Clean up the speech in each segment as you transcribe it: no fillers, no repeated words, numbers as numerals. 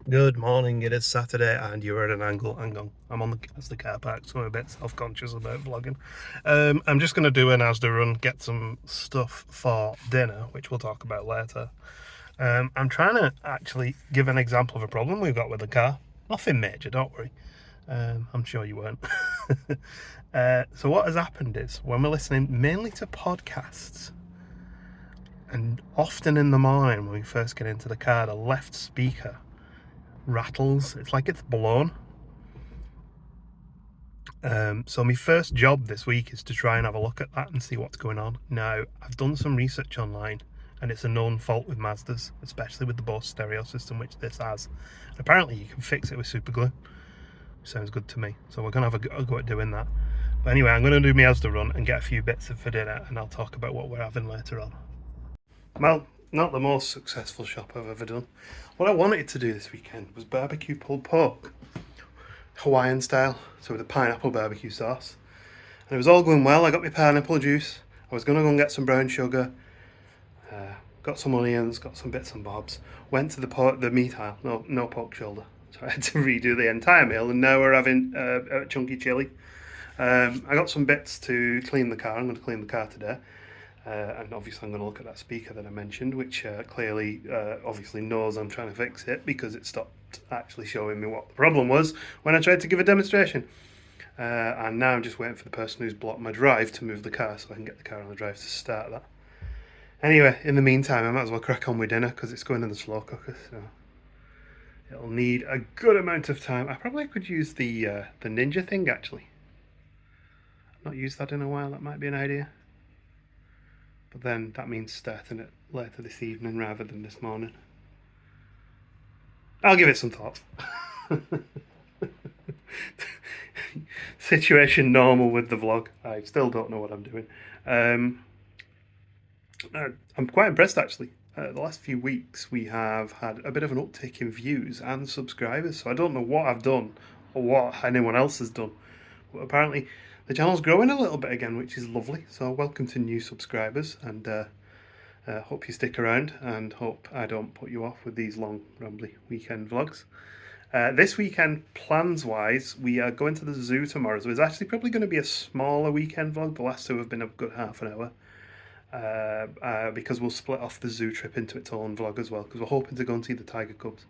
Good morning, it is Saturday and you're at an angle. Hang on, I'm on the car park, so I'm a bit self-conscious about vlogging. I'm just going to do an Asda run, get some stuff for dinner, which we'll talk about later. I'm trying to actually give an example of a problem we've got with the car. Nothing major, don't worry. I'm sure you won't. So what has happened is, when we're listening mainly to podcasts, and often in the morning when we first get into the car, the left speaker rattles. It's like it's blown. So my first job this week is to try and have a look at that and see what's going on. Now, I've done some research online, and it's a known fault with Mazdas, especially with the Bose stereo system, which this has. And apparently you can fix it with super glue. Sounds good to me. So we're going to have a go at doing that. But anyway, I'm going to do my Asda run and get a few bits for dinner, and I'll talk about what we're having later on. Well, not the most successful shop I've ever done. What I wanted to do this weekend was barbecue pulled pork. Hawaiian style, so with a pineapple barbecue sauce. And it was all going well. I got my pineapple juice. I was going to go and get some brown sugar. Got some onions, got some bits and bobs. Went to the meat aisle. No pork shoulder. So I had to redo the entire meal, and now we're having a chunky chili. I got some bits to clean the car. I'm going to clean the car today. And obviously I'm going to look at that speaker that I mentioned, which clearly obviously knows I'm trying to fix it, because it stopped actually showing me what the problem was when I tried to give a demonstration. And now I'm just waiting for the person who's blocked my drive to move the car so I can get the car on the drive to start that. Anyway, in the meantime, I might as well crack on with dinner because it's going in the slow cooker, so it'll need a good amount of time. I probably could use the Ninja thing, actually. I've not used that in a while. That might be an idea. But then that means starting it later this evening rather than this morning. I'll give it some thought. Situation normal with the vlog. I still don't know what I'm doing. I'm quite impressed, actually. The last few weeks we have had a bit of an uptick in views and subscribers, so I don't know what I've done or what anyone else has done, but apparently the channel's growing a little bit again, which is lovely. So welcome to new subscribers, and hope you stick around, and hope I don't put you off with these long rambly weekend vlogs. This weekend, plans-wise, we are going to the zoo tomorrow, so it's actually probably going to be a smaller weekend vlog. The last two have been a good half an hour. Because we'll split off the zoo trip into its own vlog as well, because we're hoping to go and see the tiger cubs.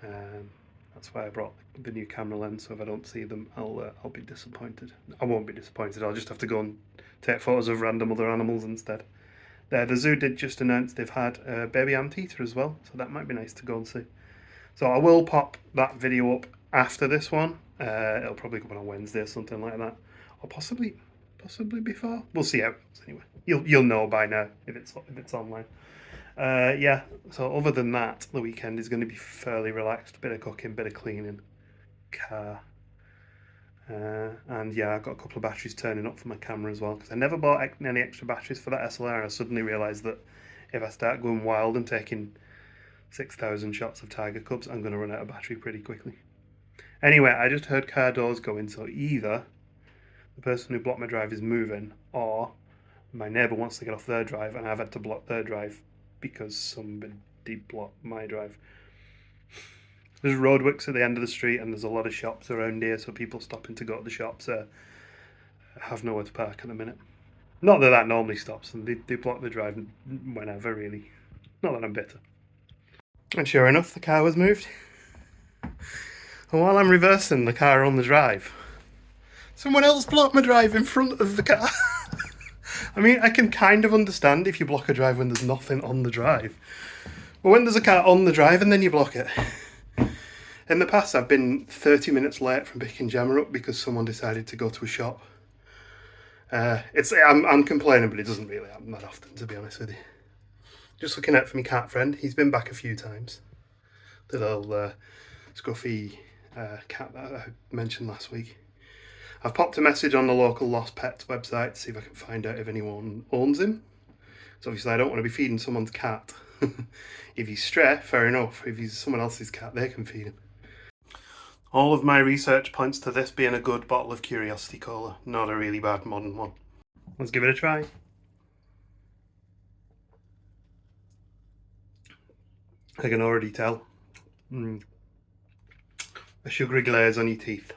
That's why I brought the new camera lens, so if I don't see them, I'll be disappointed. I won't be disappointed, I'll just have to go and take photos of random other animals instead. The zoo did just announce they've had a baby anteater as well, so that might be nice to go and see. So I will pop that video up after this one. It'll probably come on Wednesday or something like that, or possibly before. We'll see how it goes anyway. You'll know by now if it's online. Yeah. So other than that, the weekend is going to be fairly relaxed. Bit of cooking, bit of cleaning, car, and yeah, I've got a couple of batteries turning up for my camera as well, because I never bought any extra batteries for that SLR. I suddenly realised that if I start going wild and taking 6,000 shots of tiger cubs, I'm going to run out of battery pretty quickly. Anyway, I just heard car doors going, so either the person who blocked my drive is moving, or my neighbour wants to get off their drive and I've had to block their drive because somebody blocked my drive. There's roadworks at the end of the street and there's a lot of shops around here, so people stopping to go to the shops have nowhere to park at the minute. Not that that normally stops them, they block the drive whenever, really. Not that I'm bitter. And sure enough, the car was moved. And while I'm reversing the car on the drive, someone else blocked my drive in front of the car. I mean, I can kind of understand if you block a drive when there's nothing on the drive. But when there's a car on the drive and then you block it. In the past, I've been 30 minutes late from picking Gemma up because someone decided to go to a shop. I'm complaining, but it doesn't really happen that often, to be honest with you. Just looking out for my cat friend. He's been back a few times. The little scruffy cat that I mentioned last week. I've popped a message on the local Lost Pets website to see if I can find out if anyone owns him. So obviously I don't want to be feeding someone's cat. If he's stray, fair enough. If he's someone else's cat, they can feed him. All of my research points to this being a good bottle of Curiosity Cola, not a really bad modern one. Let's give it a try. I can already tell. a sugary glaze on your teeth.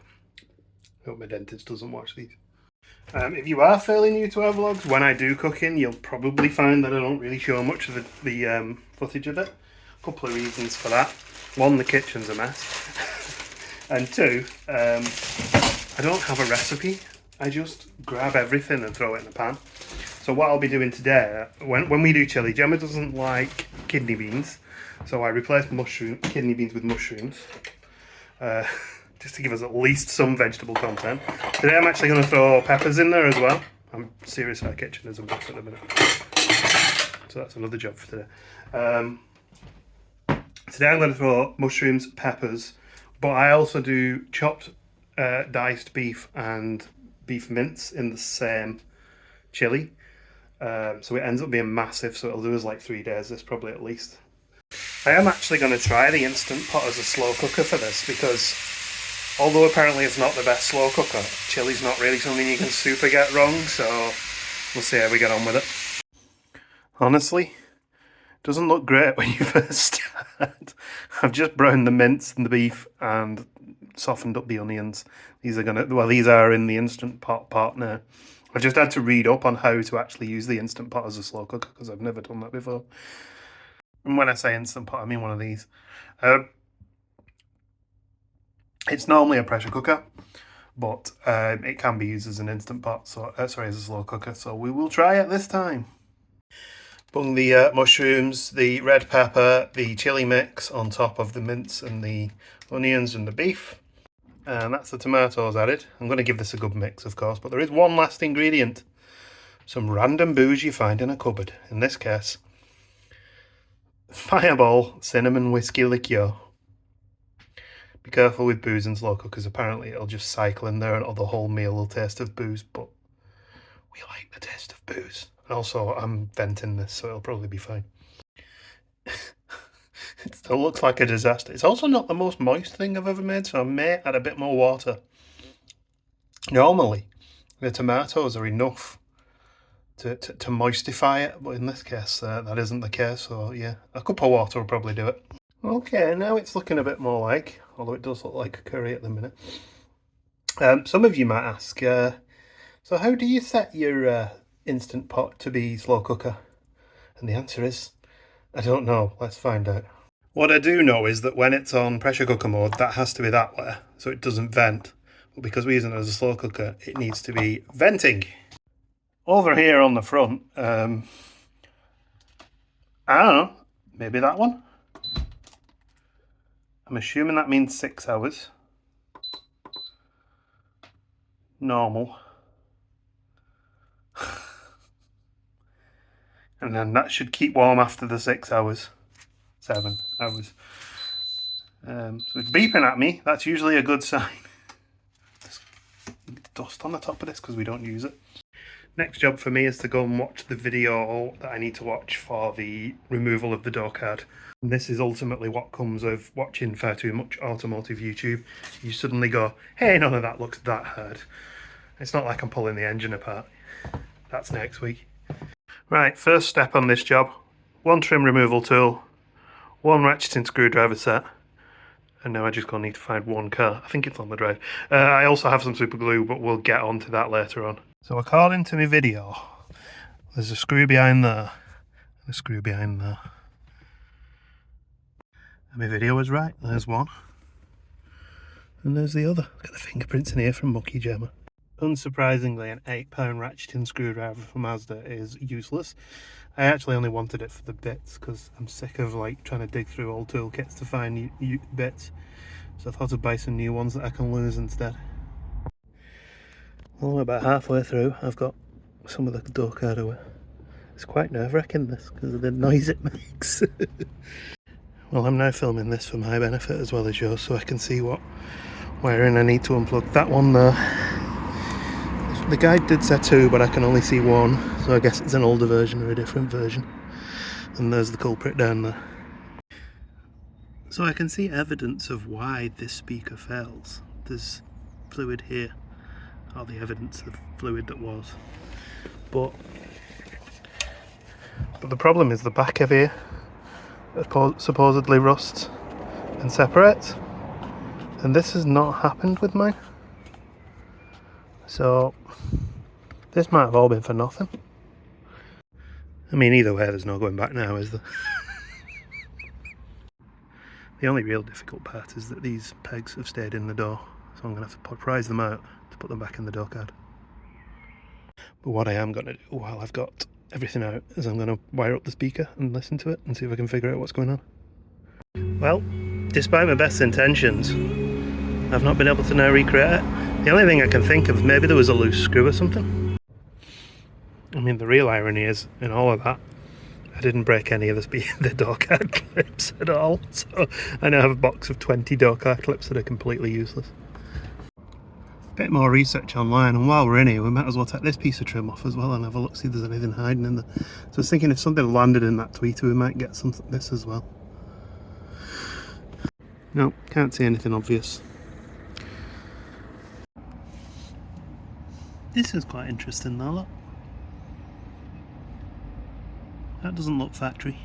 Hope my dentist doesn't watch these. If you are fairly new to our vlogs, when I do cooking, you'll probably find that I don't really show much of the footage of it. A couple of reasons for that. One, the kitchen's a mess. And two, I don't have a recipe. I just grab everything and throw it in the pan. So what I'll be doing today, when we do chili, Gemma doesn't like kidney beans. So I replace kidney beans with mushrooms. Just to give us at least some vegetable content. Today I'm actually going to throw peppers in there as well. I'm serious, our kitchen is a mess at the minute. So that's another job for today. Today I'm going to throw mushrooms, peppers, but I also do chopped diced beef and beef mince in the same chili. So it ends up being massive, so it'll do us like 3 days, this probably at least. I am actually going to try the Instant Pot as a slow cooker for this because although apparently it's not the best slow cooker, chili's not really something you can super get wrong, so we'll see how we get on with it. Honestly, it doesn't look great when you first start. I've just browned the mince and the beef and softened up the onions. These are in the Instant Pot part now. I've just had to read up on how to actually use the Instant Pot as a slow cooker because I've never done that before. And when I say Instant Pot, I mean one of these. It's normally a pressure cooker, but it can be used as an Instant Pot, so as a slow cooker, so we will try it this time. Bung the mushrooms, the red pepper, the chili mix on top of the mince and the onions and the beef. And that's the tomatoes added. I'm going to give this a good mix, of course, but there is one last ingredient. Some random booze you find in a cupboard. In this case, Fireball cinnamon whiskey liqueur. Be careful with booze and slow cookers. Apparently it'll just cycle in there and the whole meal will taste of booze, but we like the taste of booze. And also I'm venting this, so it'll probably be fine. It still looks like a disaster. It's also not the most moist thing I've ever made, so I may add a bit more water. Normally the tomatoes are enough to moistify it, but in this case that isn't the case, so yeah, a cup of water will probably do it. Okay, now it's looking a bit more like, although it does look like a curry at the minute. Some of you might ask, so how do you set your Instant Pot to be slow cooker? And the answer is, I don't know. Let's find out. What I do know is that when it's on pressure cooker mode, that has to be that way, so it doesn't vent. But because we're using it as a slow cooker, it needs to be venting. Over here on the front, I don't know, maybe that one? I'm assuming that means 6 hours. Normal. And then that should keep warm after the 6 hours. 7 hours. So it's beeping at me. That's usually a good sign. There's dust on the top of this because we don't use it. Next job for me is to go and watch the video that I need to watch for the removal of the door card. And this is ultimately what comes of watching far too much automotive YouTube. You suddenly go, hey, none of that looks that hard. It's not like I'm pulling the engine apart. That's next week. Right, first step on this job. One trim removal tool, one ratcheting screwdriver set, and now I just gonna need to find one car. I think it's on the drive. I also have some super glue, but we'll get onto that later on. So according to my video, there's a screw behind there, and a screw behind there. And my video was right, there's one. And there's the other. Look at the fingerprints in here from Mucky Gemma. Unsurprisingly, an £8 ratcheting screwdriver from Mazda is useless. I actually only wanted it for the bits because I'm sick of like trying to dig through old toolkits to find new bits. So I thought I'd buy some new ones that I can lose instead. Well, about halfway through, I've got some of the door card away. It's quite nerve-wracking this because of the noise it makes. Well, I'm now filming this for my benefit as well as yours, so I can see what wiring I need to unplug. That one there. The guide did say 2, but I can only see 1, so I guess it's an older version or a different version. And there's the culprit down there. So I can see evidence of why this speaker fails. There's fluid here, or the evidence of fluid that was. But the problem is the back of here supposedly rusts and separates. And this has not happened with mine. So this might have all been for nothing. I mean, either way, there's no going back now, is there? The only real difficult part is that these pegs have stayed in the door, so I'm going to have to prise them out to put them back in the door card. But what I am going to do while I've got everything out is I'm going to wire up the speaker and listen to it and see if I can figure out what's going on. Well, despite my best intentions, I've not been able to now recreate it. The only thing I can think of is maybe there was a loose screw or something. I mean, the real irony is, in all of that, I didn't break any of the door card clips at all, so I now have a box of 20 door card clips that are completely useless. Bit more research online, and while we're in here we might as well take this piece of trim off as well and have a look, see if there's anything hiding in there. So I was thinking if something landed in that tweeter we might get this as well. No, can't see anything obvious. This is quite interesting though, look. That doesn't look factory,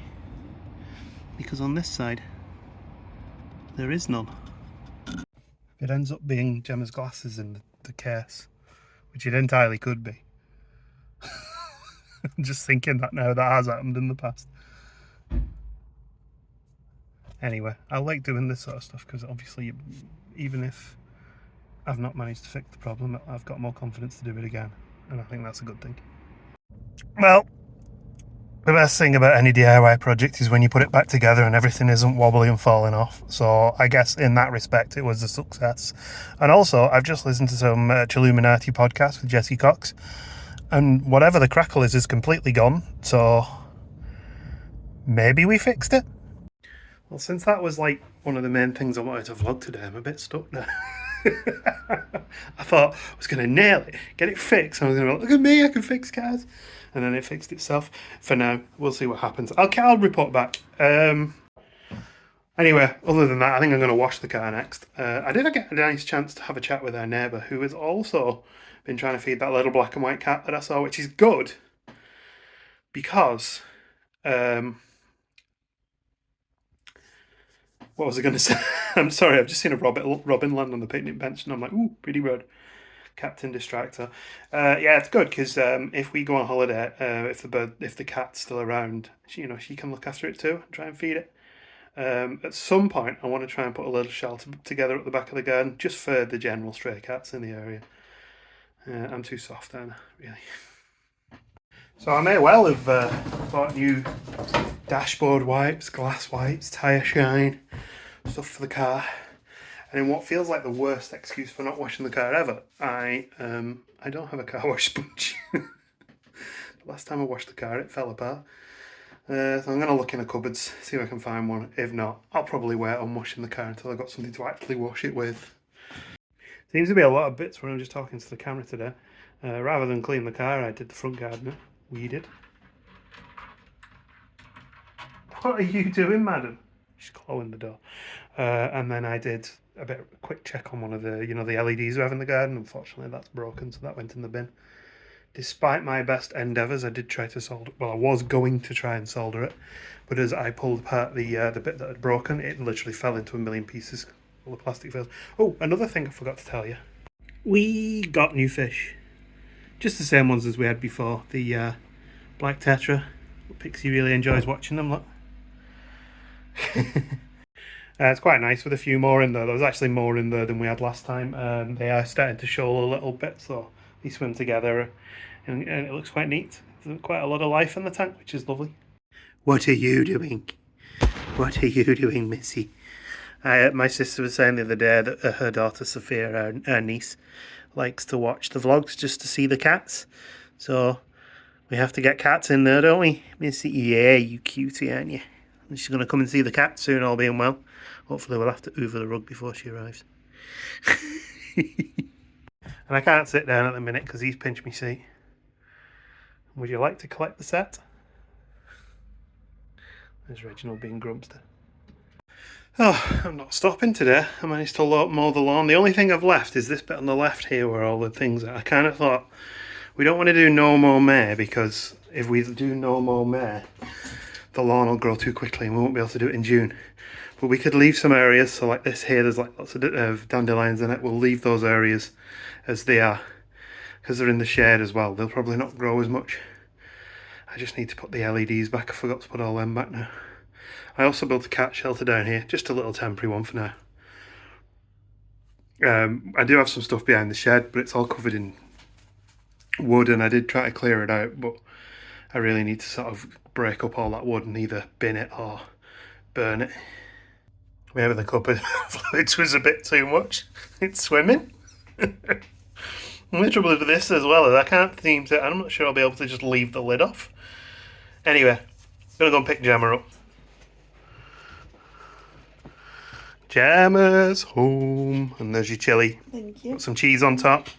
because on this side there is none. It ends up being Gemma's glasses in the case, which it entirely could be. I'm just thinking that now, that has happened in the past. Anyway, I like doing this sort of stuff because obviously even if I've not managed to fix the problem, I've got more confidence to do it again, and I think that's a good thing. Well, the best thing about any DIY project is when you put it back together and everything isn't wobbly and falling off. So I guess in that respect, it was a success. And also, I've just listened to some Chilluminati podcast with Jesse Cox, and whatever the crackle is completely gone. So maybe we fixed it. Well, since that was like one of the main things I wanted to vlog today, I'm a bit stuck now. I thought I was going to nail it, get it fixed. I was going to go, look at me, I can fix cars. And then it fixed itself. For now, we'll see what happens. I'll report back. Anyway, other than that, I think I'm going to wash the car next. I did get a nice chance to have a chat with our neighbour, who has also been trying to feed that little black and white cat that I saw, which is good. Because, what was I going to say? I'm sorry, I've just seen a robin land on the picnic bench, and I'm like, ooh, pretty bird. Captain Distractor. Yeah, it's good because if we go on holiday, if the cat's still around, she can look after it too and try and feed it. At some point, I want to try and put a little shelter together at the back of the garden just for the general stray cats in the area. I'm too soft, aren't I? Really. So I may well have bought new dashboard wipes, glass wipes, tyre shine, stuff for the car. And in what feels like the worst excuse for not washing the car ever, I don't have a car wash sponge. The last time I washed the car, it fell apart. So I'm going to look in the cupboards, see if I can find one. If not, I'll probably wait on washing the car until I've got something to actually wash it with. Seems to be a lot of bits when I'm just talking to the camera today. Rather than clean the car, I did the front garden. Weeded. What are you doing, madam? She's clawing the door. And then I did a quick check on one of the, the LEDs we have in the garden. Unfortunately, that's broken, so that went in the bin. Despite my best endeavours, I did try to solder. Well, I was going to try and solder it, but as I pulled apart the bit that had broken, it literally fell into a million pieces. All the plastic fails. Oh, another thing I forgot to tell you. We got new fish, just the same ones as we had before. The black tetra. Pixie really enjoys watching them. Look. It's quite nice with a few more in there. There was actually more in there than we had last time. They are starting to shoal a little bit, so they swim together, and it looks quite neat. There's quite a lot of life in the tank, which is lovely. What are you doing? What are you doing, Missy? My sister was saying the other day that her daughter Sophia, her niece, likes to watch the vlogs just to see the cats. So we have to get cats in there, don't we? Missy, yeah, you cutie, aren't you? And she's going to come and see the cat soon, all being well. Hopefully we'll have to hoover the rug before she arrives. And I can't sit down at the minute because he's pinched me seat. Would you like to collect the set? There's Reginald being grumpster. Oh, I'm not stopping today. I managed to mow the lawn. The only thing I've left is this bit on the left here where all the things are. I kind of thought we don't want to do no more May, because if we do no more May, the lawn will grow too quickly and we won't be able to do it in June. But we could leave some areas, so like this here, there's like lots of dandelions in it. We'll leave those areas as they are, because they're in the shade as well. They'll probably not grow as much. I just need to put the LEDs back. I forgot to put all them back now. I also built a cat shelter down here, just a little temporary one for now. I do have some stuff behind the shed, but it's all covered in wood, and I did try to clear it out, but I really need to sort of break up all that wood and either bin it or burn it. Maybe the cupboard fluids was a bit too much. It's swimming. The trouble with this as well is I can't seem to, I'm not sure I'll be able to just leave the lid off. Anyway, I'm gonna go and pick Gemma up. Gemma's home. And there's your chilli. Thank you. Got some cheese on top.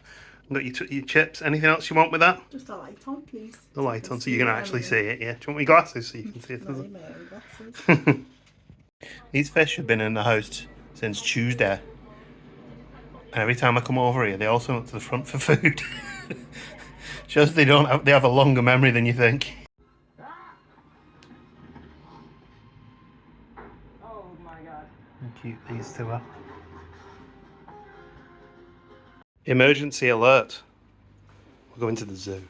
Got your chips. Anything else you want with that? Just a light on, please. The light on so you can actually see it, yeah. Do you want my glasses so you can see it? No, my own glasses. These fish have been in the house since Tuesday. And every time I come over here, they all swim up to the front for food. Shows they have a longer memory than you think. Oh my god. How cute these two are. Emergency alert. We're going to the zoo.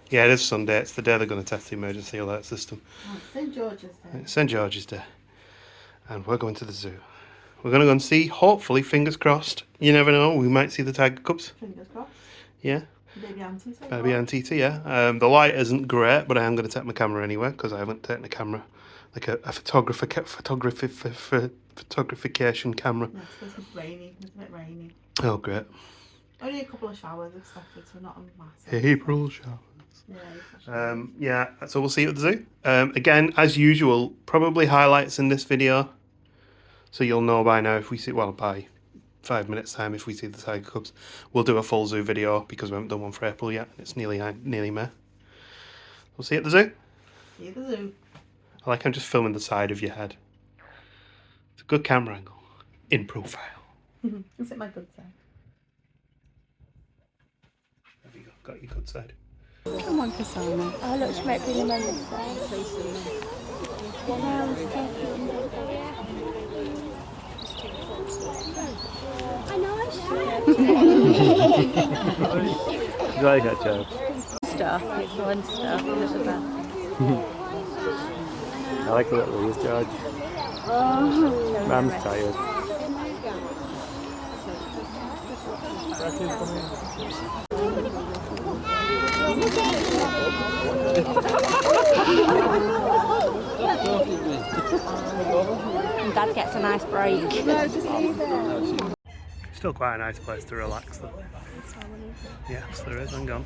Yeah, it is Sunday. It's the day they're going to test the emergency alert system. Oh, St. George's Day. It's St. George's Day. And we're going to the zoo. We're going to go and see, hopefully, fingers crossed. You never know, we might see the tiger cubs. Fingers crossed. Yeah. Baby Auntie. Baby Antita, yeah. The light isn't great, but I am going to take my camera anyway, because I haven't taken a camera. Like a photographication camera. Yeah, it's supposed to be rainy. It's a bit rainy. Oh, great. Only a couple of showers expected, so not a massive. April showers. Yeah, Yeah, so we'll see you at the zoo. Again, as usual, probably highlights in this video. So you'll know by now if we see, well, by 5 minutes time if we see the tiger cubs. We'll do a full zoo video because we haven't done one for April yet. It's nearly May. We'll see you at the zoo. see the zoo. I like I'm just filming the side of your head. It's a good camera angle. In profile. Is it my good side? There we go. Got your good side. Come on, Kasama. Oh, look, she might be in the this side. I know I should. You like that joke? Stuff, it's fun stuff. It's about. I like the little Louise, George. Oh, Ram's tired. And Dad gets a nice break. Still quite a nice place to relax though. Yes, there is. Hang on.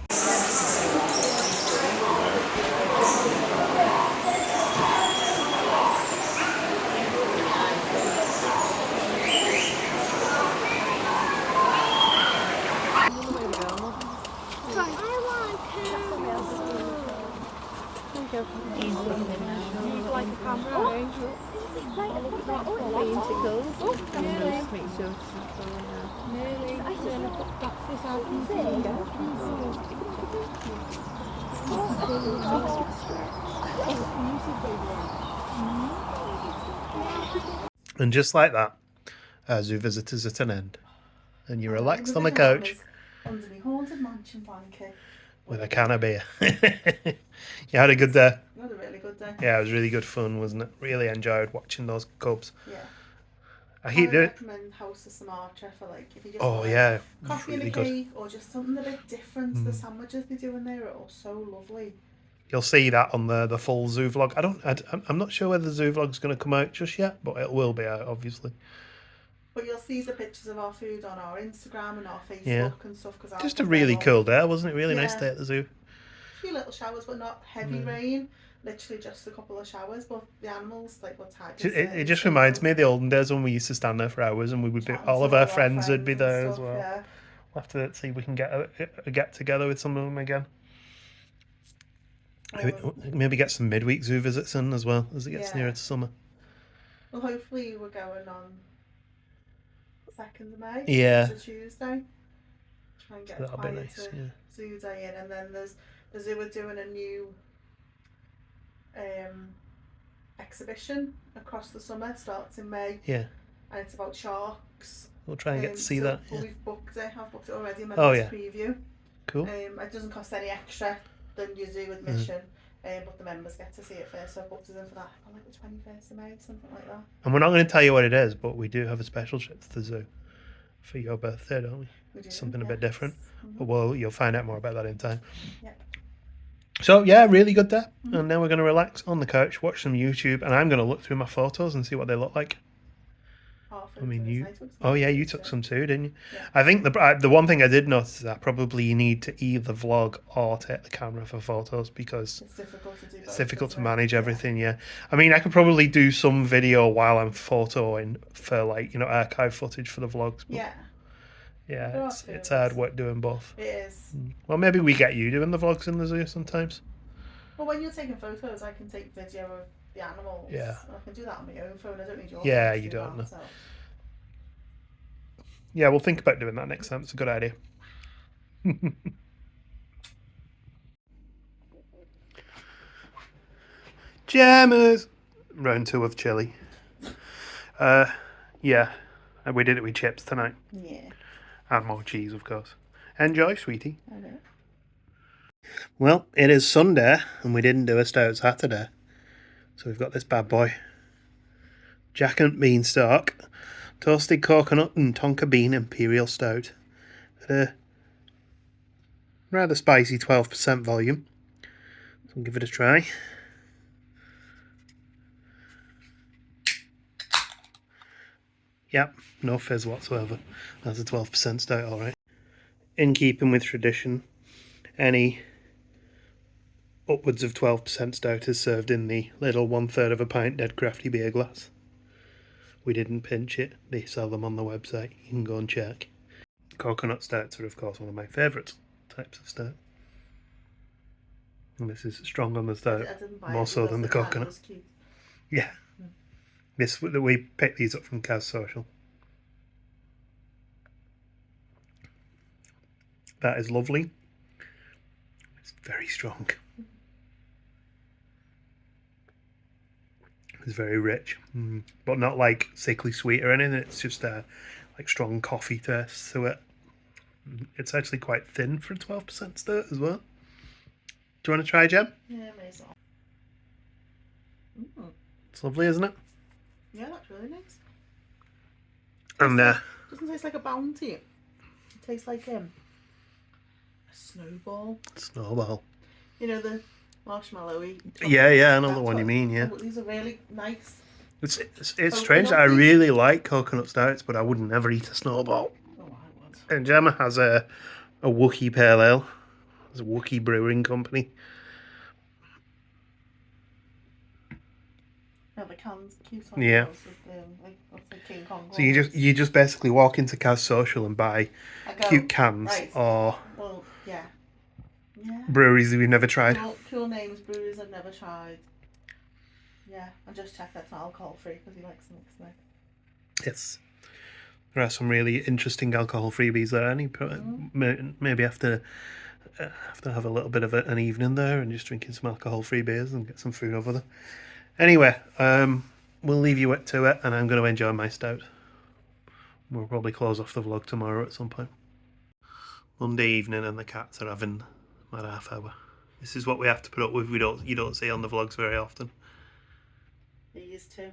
And just like that, our zoo visitors at an end. And you're relaxed on the couch Under the haunted mansion blanket. with a can of beer. You had a good day? You had a really good day. Yeah, it was really good fun, wasn't it? Really enjoyed watching those cubs. Yeah. I hate it. recommend House of Sumatra for like if you just Oh want yeah, coffee really and a good. cake or just something a bit different. The sandwiches they do in there are all so lovely. You'll see that on the full zoo vlog. I'm not sure whether the zoo vlog's going to come out just yet, but it will be out obviously. But you'll see the pictures of our food on our Instagram and our Facebook Yeah. and stuff. Cause Just a really cool day, wasn't it? Really nice Yeah. day at the zoo. A few little showers, but not heavy rain. Literally just a couple of showers. But the animals, like what tigers. It just reminds me of the olden days when we used to stand there for hours and we would be, all of our friends would be there as well. Yeah. We'll have to see if we can get a get together with some of them again. Maybe get some midweek zoo visits in as well as it gets nearer to summer. Well, hopefully we're going on 2nd of May. Yeah. It's a Tuesday. Try and get That'll be quite nice, a yeah. zoo day in, and then there's the zoo are doing a new exhibition across the summer. Starts in May. Yeah. And it's about sharks. We'll try and get to see so, that. But Yeah. we've booked it. I've booked it already. I'm Oh, in yeah. preview. Cool. It doesn't cost any extra than you do admission. But the members get to see it first. So I've booked it in for that on like the 21st of May, something like that. And we're not going to tell you what it is, but we do have a special trip to the zoo for your birthday, don't we? We do, Something a yes. bit different. Mhm. But you'll find out more about that in time. Yep. So yeah, really good day. And now we're going to relax on the couch, watch some YouTube, and I'm going to look through my photos and see what they look like. Half I mean, you. I took some Oh yeah, you pictures, took some too, didn't you? Yeah. I think the one thing I did notice is that probably you need to either vlog or take the camera for photos because It's difficult to do. it's difficult to manage everything. Yeah, I mean, I could probably do some video while I'm photoing for like archive footage for the vlogs. But Yeah, yeah, There are it's two. hard work doing both. it is. Well, maybe we get you doing the vlogs in the zoo sometimes. Well, when you're taking photos, I can take video of the animals. Yeah. I can do that on my own phone. I don't need your Yeah, phone to you do don't, that, no. so. Yeah, we'll think about doing that next time. It's a good idea. Jammers! Round 2 of chili. Yeah, and we did it with chips tonight. Yeah. And more cheese, of course. Enjoy, sweetie. Okay. Well, it is Sunday, and we didn't do a stout Saturday. So we've got this bad boy. Jack and Beanstalk, toasted coconut and tonka bean imperial stout. At a rather spicy 12% volume. So we'll give it a try. Yep, no fizz whatsoever. That's a 12% stout, alright. In keeping with tradition, any upwards of 12% stout is served in the little 1/3 of a pint dead crafty beer glass. We didn't pinch it, they sell them on the website, you can go and check. Coconut stouts are of course one of my favourite types of stout. And this is strong on the stout, I didn't buy more it so because than the the can coconut. was cute. Yeah. We picked these up from Kaz Social. That is lovely. It's very strong. It's very rich, but not like sickly sweet or anything. It's just like strong coffee taste to it. It's actually quite thin for a 12% stout as well. Do you want to try, Jem? Yeah, amazing. It's lovely, isn't it? Yeah, that's really nice. And Doesn't taste like a bounty. It tastes like a snowball. snowball. You know, the marshmallowy. Yeah, I know the one you mean. Yeah, These are really nice. it's strange that I really like coconut stouts, but I would never eat a snowball. Oh, I would. And Gemma has a Wookiee Pale Ale. It's a Wookiee Brewing Company. Yeah, the cans cute on Yeah. those with like the King Kong. So you just basically walk into Kaz Social and buy cute cans right. or Well, yeah. Yeah. breweries that we've never tried. Cool names, breweries I've never tried. Yeah, and just check that's not alcohol free because he likes them mixed. Yes. There are some really interesting alcohol freebies there, and maybe have to have a little bit of an evening there and just drinking some alcohol free beers and get some food over there. Anyway, we'll leave you to it, and I'm going to enjoy my stout. We'll probably close off the vlog tomorrow at some point. Monday evening, and the cats are having about half hour. This is what we have to put up with. You don't see on the vlogs very often. These two.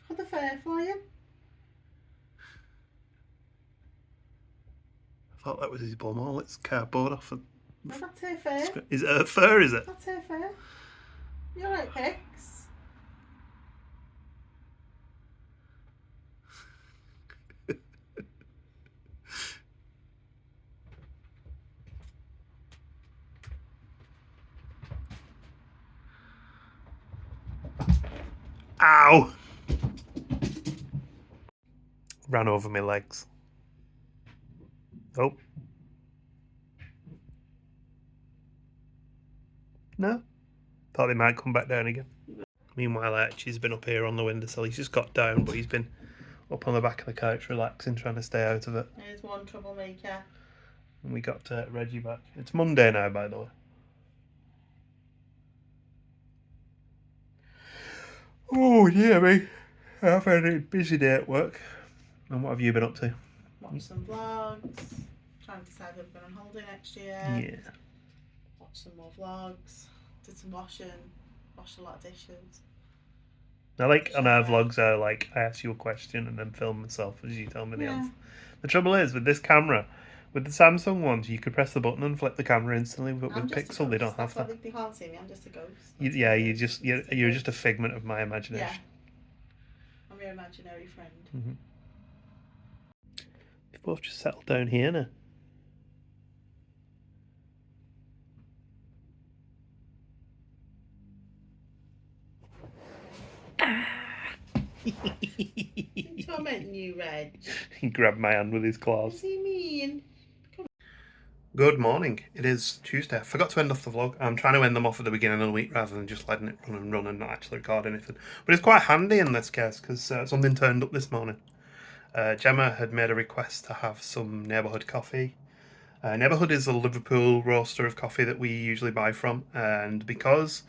Got the fair flying. I thought that was his bum hole. It's cardboard off. No, that's her fair. Is it a fur? Is it? That's her fair. You alright, Pix? Ow! Ran over my legs. Oh. No? Thought they might come back down again. Meanwhile, Archie's been up here on the windowsill. He's just got down, but he's been up on the back of the couch relaxing, trying to stay out of it. There's one troublemaker. And we got Reggie back. It's Monday now, by the way. Oh dear me. I've had a busy day at work. And what have you been up to? Watch some vlogs. Trying to decide if we're going on holiday next year. Yeah. Watch some more vlogs. Did some washing. Washed a lot of dishes. I like on our vlogs, I ask you a question and then film myself as you tell me the answer. The trouble is with this camera, with the Samsung ones, you could press the button and flip the camera instantly, but with Pixel they don't have that. They can't see me. I'm just a ghost. You're just a figment of my imagination. Yeah. I'm your imaginary friend. Mm-hmm. You've both just settled down here now. Tormenting you, Reg. He grabbed my hand with his claws. What's he mean? Good morning. It is Tuesday. I forgot to end off the vlog. I'm trying to end them off at the beginning of the week rather than just letting it run and not actually record anything. But it's quite handy in this case because something turned up this morning. Gemma had made a request to have some Neighbourhood coffee. Neighbourhood is a Liverpool roaster of coffee that we usually buy from, and because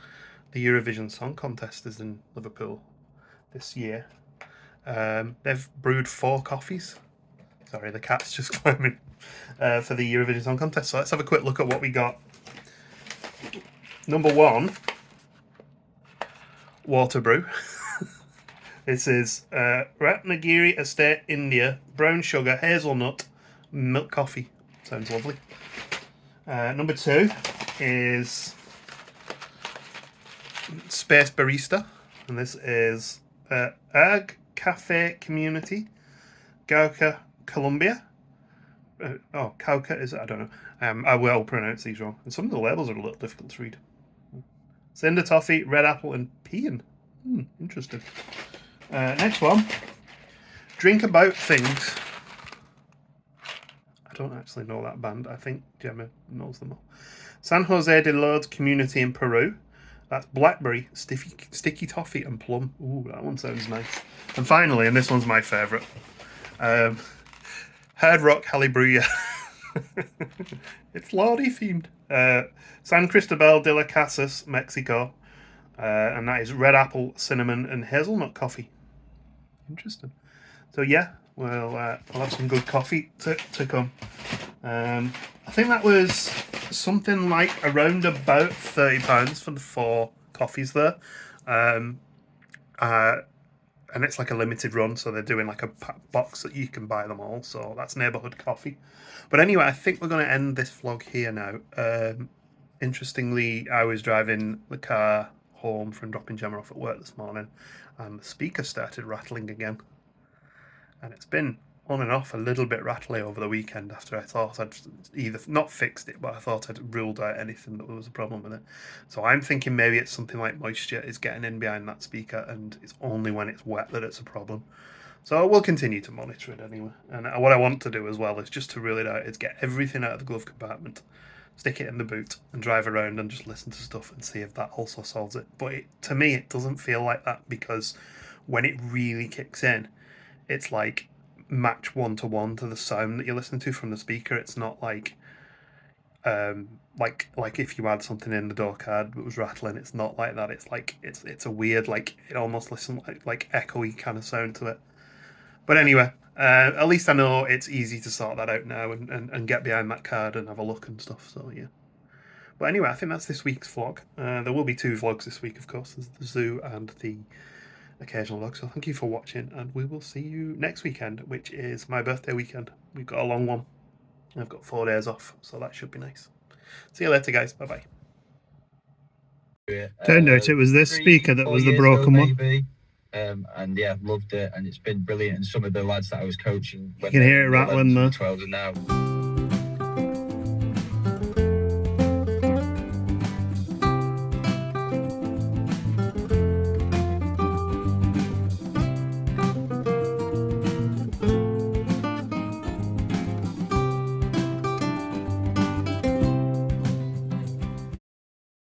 the Eurovision Song Contest is in Liverpool this year, they've brewed 4 coffees. Sorry, the cat's just climbing. For the Eurovision Song Contest. So let's have a quick look at what we got. Number 1, water brew. This is Ratnagiri Estate, India, brown sugar, hazelnut, milk coffee. Sounds lovely. Number 2 is Space Barista, and this is Ag Cafe Community, Gauca, Colombia. Cauca is it? I don't know. I will pronounce these wrong. And some of the labels are a little difficult to read. Cinder toffee, red apple, and peon. Interesting. Next one. Drink About Things. I don't actually know that band. I think Gemma knows them all. San Jose de Lourdes Community in Peru. That's blackberry, sticky toffee, and plum. Ooh, that one sounds nice. And finally, and this one's my favourite. Hard Rock Halibruya. It's Lordy themed. San Cristobal de las Casas, Mexico. And that is red apple, cinnamon, and hazelnut coffee. Interesting. So yeah, we'll have some good coffee to come. I think that was something like around about £30 for the 4 coffees there. And it's like a limited run, so they're doing like a box that you can buy them all. So that's Neighbourhood Coffee. But anyway, I think we're going to end this vlog here now. Interestingly, I was driving the car home from dropping Gemma off at work this morning, and the speaker started rattling again. And it's been on and off a little bit rattly over the weekend after I thought I'd either not fixed it, but I thought I'd ruled out anything that there was a problem with it. So I'm thinking maybe it's something like moisture is getting in behind that speaker, and it's only when it's wet that it's a problem. So we'll continue to monitor it anyway. And what I want to do as well is just to rule it out, is get everything out of the glove compartment, stick it in the boot, and drive around and just listen to stuff and see if that also solves it. But to me, it doesn't feel like that, because when it really kicks in, it's like match 1-to-1 to the sound that you're listening to from the speaker. It's not like like if you had something in the door card that was rattling. It's not like that. It's like it's a weird, like, it almost listens like echoey kind of sound to it. But anyway, at least I know it's easy to sort that out now and get behind that card and have a look and stuff. So yeah. But anyway, I think that's this week's vlog. There will be 2 vlogs this week, of course. There's the zoo and the occasional vlog. So thank you for watching, and we will see you next weekend, which is my birthday weekend. We've got a long one. I've got 4 days off, so that should be nice. See you later, guys. Bye bye. Turned out it was this speaker that was the broken one. And yeah, loved it, and it's been brilliant. And some of the lads that I was coaching, you can hear it rattling there. 12 and now.